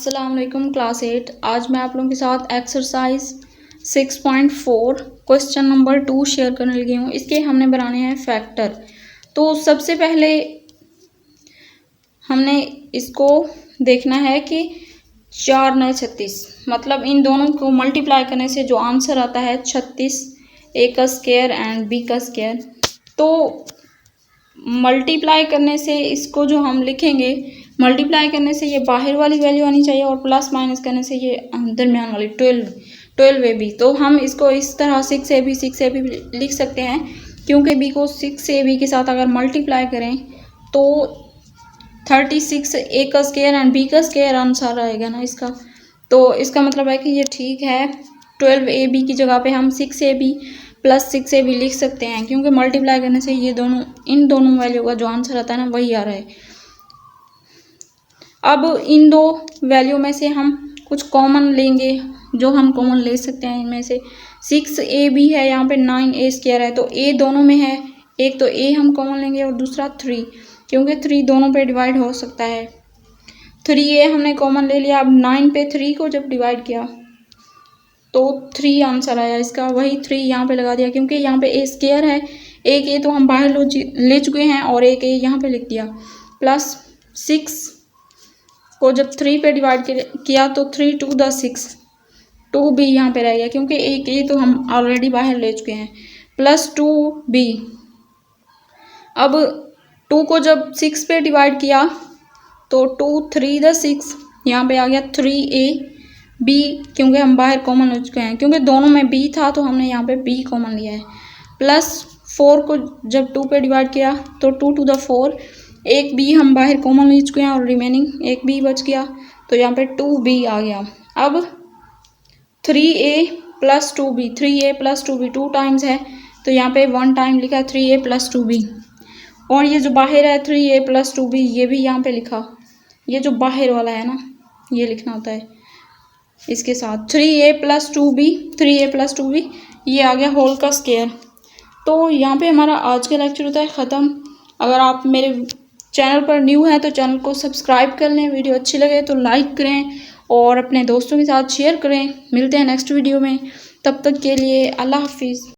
अस्सलाम वालेकुम क्लास 8। आज मैं आप लोगों के साथ एक्सरसाइज 6.4 क्वेश्चन नंबर 2 शेयर करने लगी हूँ। इसके हमने बनाने हैं फैक्टर। तो सबसे पहले हमने इसको देखना है कि 4 9 36, मतलब इन दोनों को मल्टीप्लाई करने से जो आंसर आता है 36, ए का स्क्वायर एंड बी का स्क्वायर। तो मल्टीप्लाई करने से इसको जो हम लिखेंगे, मल्टीप्लाई करने से ये बाहर वाली वैल्यू आनी चाहिए और प्लस माइनस करने से ये दरमियान वाली 12 ए बी। तो हम इसको इस तरह 6 ए बी लिख सकते हैं, क्योंकि बी को 6 ए बी के साथ अगर मल्टीप्लाई करें तो 36 ए का स्क्वायर एंड बी का स्क्वायर आंसर आएगा ना इसका। तो इसका मतलब है कि ये ठीक है। 12 ए बी की जगह पे हम 6 A B plus 6 A B लिख सकते हैं, क्योंकि मल्टीप्लाई करने से ये दोनों इन दोनों वैल्यू का जो आंसर आता है ना वही आ रहा है। अब इन दो वैल्यू में से हम कुछ कॉमन लेंगे, जो हम कॉमन ले सकते हैं इनमें से 6 ए बी है, यहाँ पे 9 ए स्क्वायर है, तो ए दोनों में है। एक तो ए हम कॉमन लेंगे और दूसरा 3, क्योंकि 3 दोनों पे डिवाइड हो सकता है। 3 ए हमने कॉमन ले लिया। अब 9 पे 3 को जब डिवाइड किया तो 3 आंसर आया इसका, वही 3 यहाँ पे लगा दिया, क्योंकि यहाँ पे ए स्क्वायर है। एक ए तो हम बाहर ले चुके हैं और एक ए यहाँ पे लिख दिया। प्लस 6 को जब 3 पे डिवाइड किया तो 3 2 द 6, 2 बी यहाँ पे रह गया, क्योंकि एक ए तो हम ऑलरेडी बाहर ले चुके हैं। Plus 2 B. अब 2 को जब 6 पे डिवाइड किया तो 2 3 द 6, यहाँ पे आ गया 3 ए बी, क्योंकि हम बाहर कॉमन ले चुके हैं, क्योंकि दोनों में बी था तो हमने यहाँ पे बी कॉमन लिया है। प्लस 4 को जब 2 पे डिवाइड किया तो 2 टू द 4, एक बी हम बाहर कॉमन ले चुके हैं और रिमेनिंग एक बी बच गया, तो यहाँ पे 2 बी आ गया। अब 3a plus 2b, 3a plus 2b 2 times है, तो यहाँ पे 1 टाइम लिखा 3a प्लस 2b। और ये जो बाहर है 3a प्लस 2b, ये भी यहाँ पे लिखा। ये जो बाहर वाला है ना, ये लिखना होता है इसके साथ 3a plus 2b, 3a plus 2b, ये आ गया होल का स्क्वायर। तो यहाँ पे हमारा आज का लेक्चर होता है ख़त्म। अगर आप मेरे चैनल पर न्यू है तो चैनल को सब्सक्राइब कर लें, वीडियो अच्छी लगे तो लाइक करें और अपने दोस्तों के साथ शेयर करें। मिलते हैं नेक्स्ट वीडियो में, तब तक के लिए अल्लाह हाफिज़।